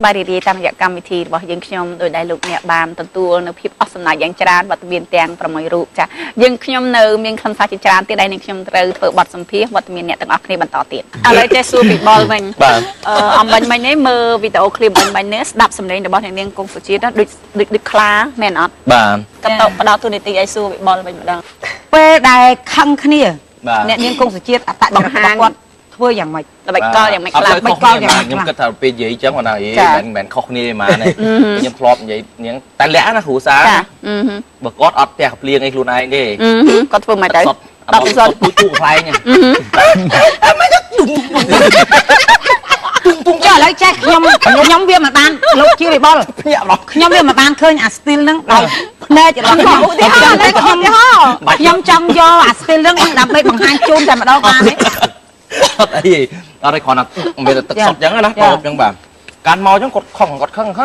bài đi tam giác cam thì bảo dân nhom đôi đại lục nhẹ bàn tận tua nó phim ốc sầm nải dạng tràn và miền tèngประมาณรูปจ้ะdân nhom nơi miền khăn sa chỉ tràn tới đây nên nhom từ thợ bọt sầm phí và miền nhẹต่างออกนี่บรรต่อติดอะไรจะสู้ปีบอลมันบันมันเนี่ยมือวิดีโอคลิปมันเนี่ยดับสำเร็จแต่บอลแห่งเนียงกงสุจิตนะดึกคลาแม่นอดกับต่อประดาวตัวนี้ตีไอสู้ปีบอลมันเหมือนกันเป้ได้คังขี้เนี่ยเนียงกงสุจิตอัตตะบังฮานเพื่ออย่างไรแบบก็อย่างไม่กล้าไม่กล้าอย่างยังก็ถ้าเป็นใหญ่จังกว่านั้นแบนข้อนี้มาเนี่ยยังพร้อมใหญ่ยังแต่แหละนะหูซ้าบอกก็อัดแต่เปลี่ยนไอ้ครูนายนี่ก็เพิ่มมาได้ตัดสดตู้ใครเนี่ยไม่ต้องตุ้งจ้าแล้วแจ็คยมเบี้ยมาตานลูกชื่อไอ้บอลยมเบี้ยมาตานเคยอัดสติลนึงเราแน่จะลองของยมจังยออัดสติลนึงดับไปบังฮันจูนแต่มาดอกมาเนี่ยอะไรก่อนนะมันจะตัดสดยังไงนะตอบยังแบบการเมาจังกดข้า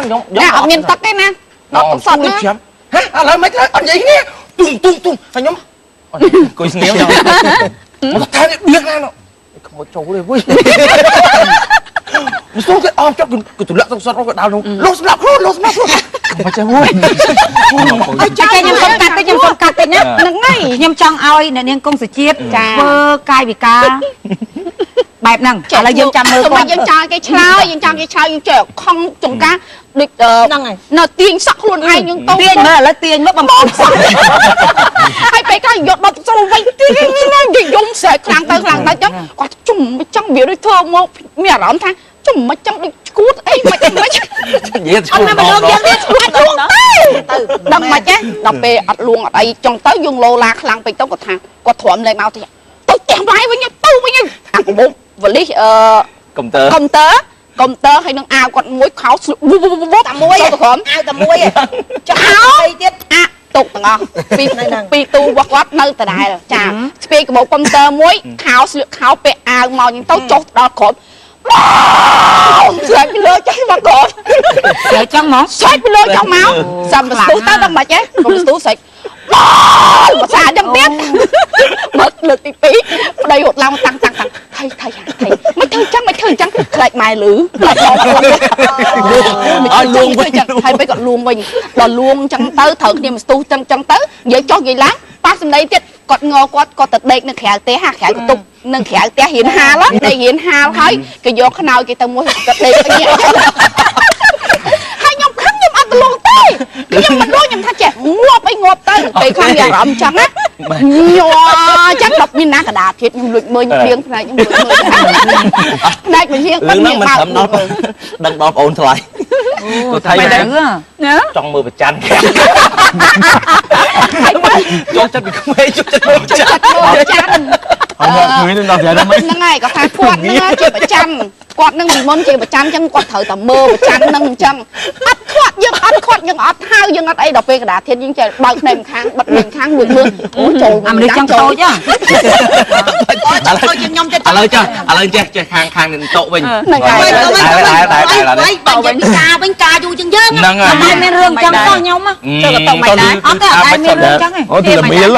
งยงเอาเงินตัดได้นะตัดสดนะฮะอะไรไม่ใช่อันใหญ่เนี่ยตุ้งไอ้ยมกุยเงี้ยวมันแทนเบี้ยแน่เนาะขโมยโจเลยเว้ยมันสู้จะอ้อมจับกูตุ่นละต้องสดเราก็ดาวลงลงสลับครูลงสลับครูไม่ใช่เว้ยไอ้ใจยังคนกัดแต่ยังคนกัดแต่เนี่ยนั่งไงยังจังเอาเนี่ยยังกงสุจิตเบอร์กายบิกาแบบนั่งอะไรยังจำมือก่อนยังจางcái cháoยังจางcái cháoยังเจอคองจงกาดึกนั่งไงเนาะตีนสักคนไอ้ยังโตเตียนเมื่อแล้วเตียนเมื่อบางคนให้ไปก็หยดมาจะไปตีนนี่นะยิ่งยงเสียครั้งต่อจังก็จุ่มไม่จังเบี้ยด้วยเธอโมเมียร้อนทางจุ่มมาจังดิกูดไอ้มาจังไม่ใช่อันนั้นมันโดนยังดิอัดลวงเต้ดังมาเจ๊ดังไปอัดลวงอะไรจงเต้ยยงโลลาคลังไปเต้ากดทางกดถ่วมเลยมาทีตู้แจมไรไปเนี่ยตู้ไปเนี่ยอ่ะกูบุ๊vật lý công tơ hay nâng ao còn muối kháo bút tầm muối ao tầm muối cho kháo à tục tầng pi tu quát nơi tờ đại rồi chà pi cái bộ công tơ muối kháo pe ao màu những tấu chốt đó khổm xoay lơ cháy mà cột xoay trong máu xoay lơ trong máu xong rồi tú tới đâu mà chứ còn tú sạch mà xa chẳng biết mất lực tí đây hột long tăng thầy mấy thầy trắng lại mài lử luôn thầy bây còn luôn mình là luôn chẳng tới thở nhưng mà tu chẳng tới vậy cho gì lắm bác xem đây chết còn ngô có tật đây nó khẽ té ha khẽ tục nâng khẽ té hiện ha lắm đây hiện ha thấy cái vô cái nào cái tao mua tật đây hai nhóc khánh nhom ăn luôn tay cái nhom mình đôi nhom tha trẻ ngộp tay cái khăn nhà rậm trắng á nhòa chắc đọc như ná cả đà thiệt nhom lụi mơi nhom điên này nhom lụi mơi đây mình riêng mình thầm nó đăng đo ổn thôi tôi thấy trong mưa bịch chanh cho chân bị không mê cho chân người đừng đọc vậy đâu mấy ngày có hai quạt nữa chị bịch chanh quạt nâng bị môn chị bịch chanh chân quạt thở tầm mơ bịch chanh nâng chân ắt quạt nhưng ắt hao nhưng ắt ấy đọc về cả đà thiệt nhưng trời bật nền kháng bật nền kháng buồn mưa ôi trời làm đi chân tôi chứ lên chơi khang nền tộ mình bên cà dù chân dớn ai men rương chân to nhau mà chơi cái tàu mày đá ai men rương chân này thì là mía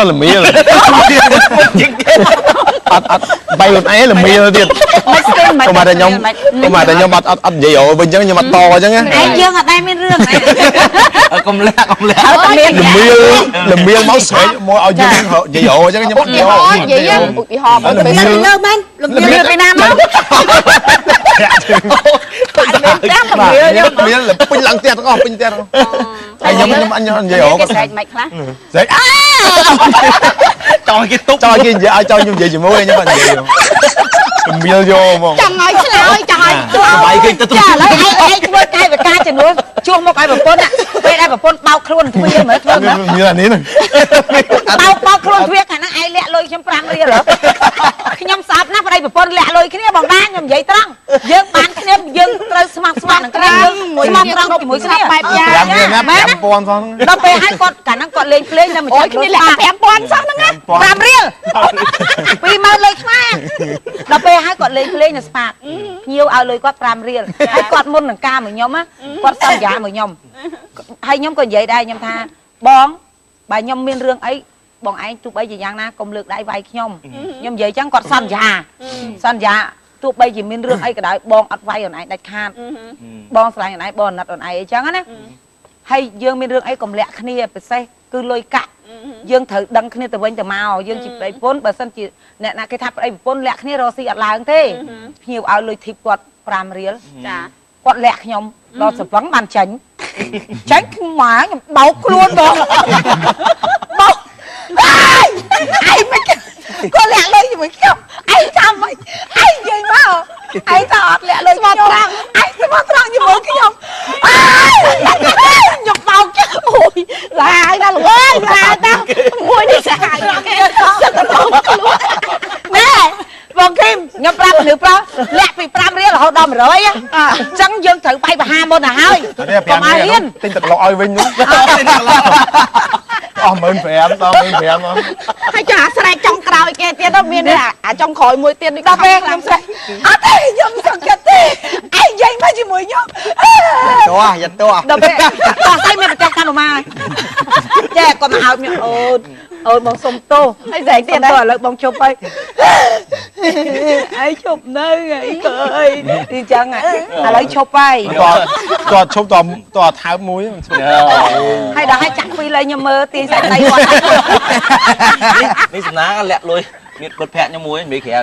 bay luôn ấy là mía tiền còn mà là nhóm ăn gì ở bên chân nhưng mà to chứ nhá ai dương ở đây men rương này công lẽ là mía máu sợi môi ao dương họ gì ở chứ nhưng mà vậy á bị ho mà bị lơ men mía Việt Nam không mía là pin lăng tiền không pin tiền không ai nhóm ăn gì ở cái sợi mạch lá sợi cho cái túc cho cái gì ai cho như vậy gì mua nhưng mà gì mía vô mà chẳng ai mày cái túc ai quên cái về ca chừng luôn chuông một cái bờ pôn ạ đây đây bờ pôn bao khuôn thôi nhưng mà thôi nữa như là ní này bao khuôn việc này nó ai lẹ lôi trong pram đi rồi khi nhom sạp nắp ở đây bờ pôn lẹ lôi cái này bằng đá nhom vậy trăng dương bán cái này dương rơi smart cái này dương mũi trăng thì mũi cái này làm pon xong nó về hai con cả nó còn lên là một cái này là em pon xong nó nghe pram riêng vì mà lên smart nó về hai con lên là smart nhiều ao lời quát pram riêng hai con môn là ca mà nhóm á quát sao giả mà nhóm hai nhóm còn vậy đây nhóm tha bón bài nhóm miên rương ấy bọn anh chụp ấy gì giang na công lược đại vay nhóm vậy chẳng còn san già ទោះបីជាមានរឿងអីក៏ដោយបងអត់វាយអូនឯងដាច់ខាតបងស្រឡាញ់អូនឯងបងណាត់អូនឯងអញ្ចឹងណាហើយយើងមានរឿងអីកុំលាក់គ្នាពិសេសគឺលុយកាក់យើងត្រូវដឹងគ្នាទៅវិញទៅមកយើងជាប្តីប្រពន្ធបើសិនជាអ្នកណាគេថាប្តីប្រពន្ធលាក់គ្នារកស៊ីអត់ឡើងទេភ្ញៀវឲ្យលុយធីបគាត់5រៀលចាគាត់លាក់ខ្ញុំដល់សង្វឹងបានចាញ់ខ្ញុំមកខ្ញុំបោកខ្លួនបងបោកអីមិនគាត់លាក់លុយជាមួយខ្ញុំអីចាំមិនអីនិយាយមកអីថាអត់លាក់លុយខ្ញុំអីស្មោះត្រង់ជាមួយខ្ញុំខ្ញុំបោកអូយឡាយដល់លើឡាយដល់មួយនេះស្អាតគេសឹកទៅបោកខ្លួនណែបងគឹមខ្ញុំប្រាប់មនុស្សប្រុសលាក់ពី5រៀលរហូតដល់100អញ្ចឹងយើងត្រូវបាយបហាមុនទៅហើយកុំឲ្យរៀនទិញទឹកឡុកឲ្យវិញនោះអស់15000ដល់15000មកហើយចាស្រែកចុងក្រោយគេទៀតមានអាចុងក្រោយមួយទៀតនេះដល់ពេលខ្ញុំស្រែកអត់ទេខ្ញុំសង្កត់ទេឯងយាយមកជាមួយខ្ញុំតោះយ៉ាតោះដល់ពេលតោះស្អីមានប្រទេសតាមមកចេះគាត់មកហៅខ្ញុំអូនបងសុំទោសហើយស្រែកទៀតឥឡូវបងជប់ហើយឯងជប់នៅអីក៏អីទីចឹងឥឡូវជប់ហើយតោះជប់តោះថើបមួយហើយដល់ឲ្យចាក់ពីលើខ្ញុំមើលទាញសាច់ដៃគាត់នេះសំណាងលាក់លុយមានគាត់ប្រាក់ខ្ញុំមួយមិនក្រៅ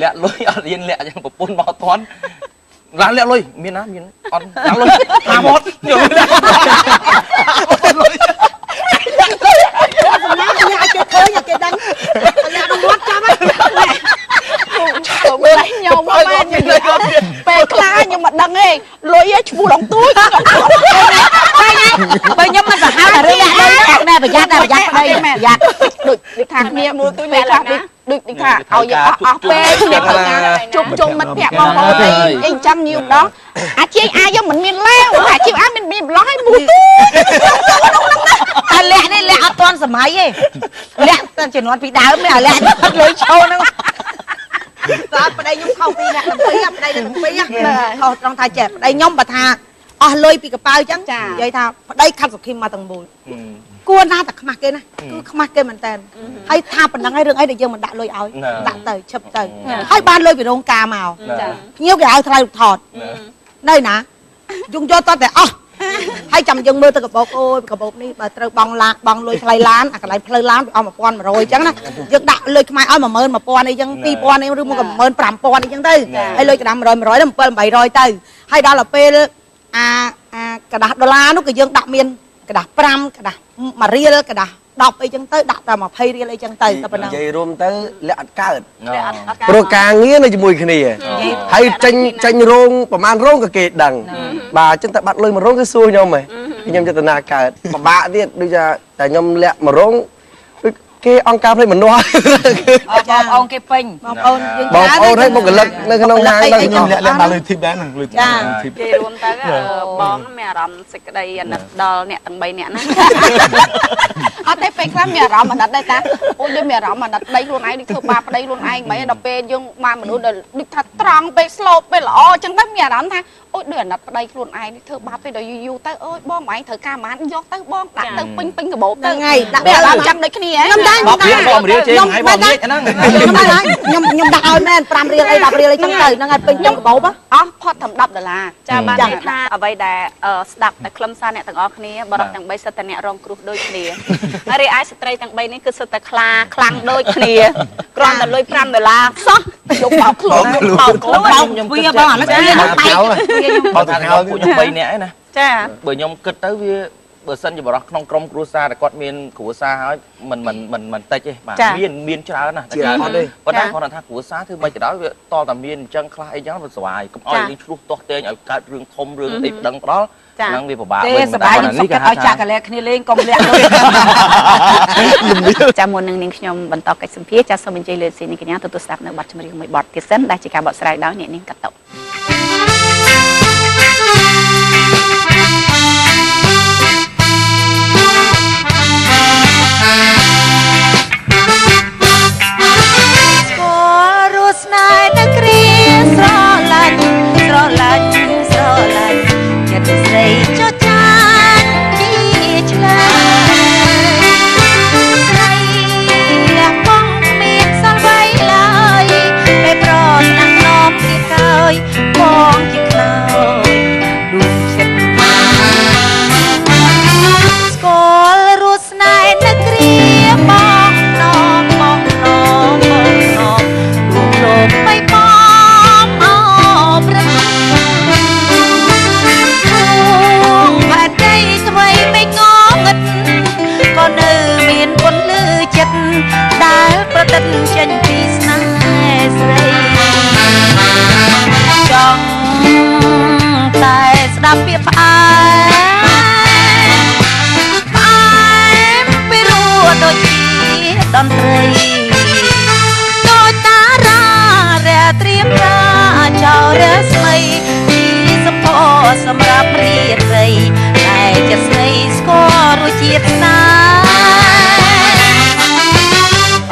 លាក់លុយអត់រៀនលាក់ចឹងប្រពន្ធមកអត់ទាន់ឡានលាក់លុយមានណាមានអត់លាក់លុយថាមកខ្ញុំលាក់លុយសំណាងខ្ញុំអាចគេឃើញគេដឹងលាក់រង្វាត់ចាំហើយខ្ញុំមែនពេលខ្លះខ្ញុំមិនដឹងទេលុយឈ្មោះដងទួយបើខ្ញុំមិនប្រហែលរឿងលាក់លុយតែប្រយ័ត្នប្តីប្រយ័ត្នដូចថាគ្នាមួយទួយពេលខ្លះដូចថាឲ្យអស់ពេលជុំជុំមិត្តភក្តិបងប្អូនអីអញ្ចឹងញៀវម្ដងអាជីអាយើងមិនមានឡាវអាជីអាមានម្លោះឲ្យមួយទួយតែលាក់នេះលាក់អត់ទាន់សម័យទេលាក់តែជំនាន់ពីដើមនេះឲ្យលាក់លុយឈោហ្នឹងតើប្តីខ្ញុំខុសពីអ្នកទាំងពីរប្តីទាំងពីរខុសត្រង់ថាចេះប្តីខ្ញុំបើថាអស់លុយពីកប៉ៅអញ្ចឹងនិយាយថាប្តីខាត់សុខីមកទាំងមូលគួរណាតែខ្មាស់គេណាគឺខ្មាស់គេមែនតើហើយថាប៉ុណ្ណឹងហើយរឿងអីដែលយើងមិនដាក់លុយឲ្យដាក់ទៅឈឹបទៅហើយបានលុយពីរោងការមកភ្ញៀវគេឲ្យថ្លៃថតនៅណាយើងយកតតែអស់ហើយចាំយើងមើលទៅកបោកអូយកបោកនេះបើត្រូវបងលុយថ្លៃឡានអាកន្លែងផ្លូវឡានអស់1100អញ្ចឹងណាយើងដាក់លុយខ្មែរឲ្យ11000អីចឹង2000អីឬមក15000អីចឹងទៅហើយលុយកណ្ដាស់100 7800ទៅហើយដល់ទៅពេលអាកណ្ដាស់ដុល្លារនោះក៏យើងដាក់មានកណ្ដាស់5កណ្ដាស់1រៀលកណ្ដាស់10អីចឹងទៅដាក់តែ20រៀលអីចឹងទៅតែប៉ុណ្ណឹងនិយាយរួមទៅលាក់អត់កើតព្រោះការងារនៅជាមួយគ្នាហើយចេញរោងប្រហែលរោងក៏គេដឹងបាទអញ្ចឹងតែបាត់លុយមួយរោងគឺសួរខ្ញុំហ៎ខ្ញុំចេតនាកើតពិបាកទៀតដូចថាតែខ្ញុំលាក់មួយរោងគេអង្គការផ្លេចមនុស្សបងអូនគេពេញបងអូនយើងបងអូនឲ្យបុគ្គលិកនៅក្នុងហាងដល់ខ្ញុំលាក់បានលុយធីបដែរនឹងលុយធីបនិយាយរួមទៅបងមានអារម្មណ៍សេចក្តីអាណិតដល់អ្នកទាំង3នាក់ណាអត់ទេពេលខ្លះមានអារម្មណ៍អាណិតដែរតាអូដូចមានអារម្មណ៍អាណិតប្តីខ្លួនឯងដូចធ្វើបាបប្តីខ្លួនឯងមិនដល់ពេលយើងបានមនុស្សដែលដូចថាត្រង់ពេលស្លូតពេលល្អអញ្ចឹងទៅមានអារម្មណ៍ថាអូដូចអាណិតប្តីខ្លួនឯងធ្វើបាបពេលដល់យូរទៅអូយបងឯងត្រូវការម៉ានយកទៅបងដាក់ទៅពេញកបោទៅថ្ងៃដាក់អារម្មណ៍ចាំដូចគ្នាខ្ញុំដែរបងរៀលជេងហើយបងនិយាយហ្នឹងខ្ញុំដាក់ឲ្យមែន5រៀលអី10រៀលអីចឹងទៅហ្នឹងហើយពេញខ្ញុំកបោអស់ផុតត្រឹម$10ចាបានថាអ្វីដែលស្ដាប់តែខ្លឹមសារអ្នកទាំងអស់គ្នាបរិបទទាំង3សិតតែអ្នករងគ្រោះដូចគ្នាហើយរីឯស្ត្រីទាំង3នេះគឺសិតតែខ្លាំងដូចគ្នាគ្រាន់តែលុយ$5សោះយកបោកខ្លួនខ្ញុំវាបងឥឡូវខ្ញុំបងថាពួកខ្ញុំ3នាក់ឯណាចាបើខ្ញុំគិតទៅវាបើសិនជាបរោះក្នុងក្រុមគ្រួសារតែគាត់មានគ្រួសារហើយមិនតិចទេបាទមានច្រើនណាស់តែគាត់ប៉ុន្តែគាត់ថាគ្រួសារធ្វើមិនទៅដល់វាតតែមានអញ្ចឹងខ្លះអីចឹងវាស្វាយកុំឲ្យយើងឆ្លោះទាស់ទែងឲ្យកើតរឿងធំរឿងអីប្តឹងផ្ដាល់ហ្នឹងវាពិបាកវិញសប្បាយនេះគេឲ្យចាក់កលែគ្នាលេងកុំលាក់លុយចាំមុននឹងនាងខ្ញុំបន្តកិច្ចសម្ភារចាសូមអញ្ជើញលើស៊ីនេះកញ្ញាទទួលស្ដាប់នៅបទចម្រៀងមួយបទទៀតសិនដែលជាការបកស្រាយដោយអ្នកនាងកាត់តស្នេហ៍នៅគ្រាស្រឡាញ់ចិត្តស្រីចោចាញ់ជាឆ្លើយស្រីលះបង់គ្មានសល់អ្វីឡើយពេលប្រស្នងនំ ពាក្យផ្អែមពេលរួចដូចជាតន្ត្រីដូចតារារះត្រៀមរាចោរះស្មីសំផសម្រាប់រីត្រីតែចិត្តស្នេហ៍ស្គាល់រសជាតិសា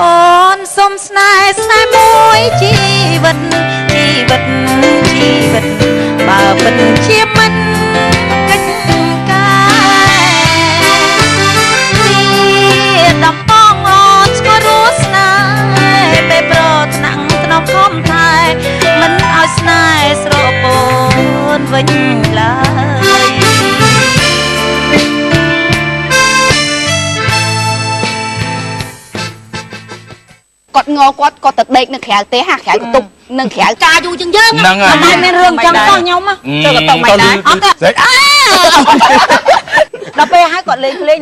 អូនសុំស្នេហ៍មួយជីវិតបើពិតជាមិនកិច្ចការវាដំបងអូនស្គាល់រស់ស្នេហ៍ពេលប្រថ្នាក់ក្នុងខំថែមិនឲ្យស្នេហ៍ស្រពោនវិញឡើយ គាត់ងគាត់គាត់ទៅដេកនៅក្រៅទេហាក្រៅកន្ទប់នៅក្រៅការយូរជាងយើង ហ្នឹងហើយ តែមានរឿងចង់តោះខ្ញុំចុះក៏តោះមិនដែរអត់ទេដល់ពេលឲ្យគាត់លេងភ្លេង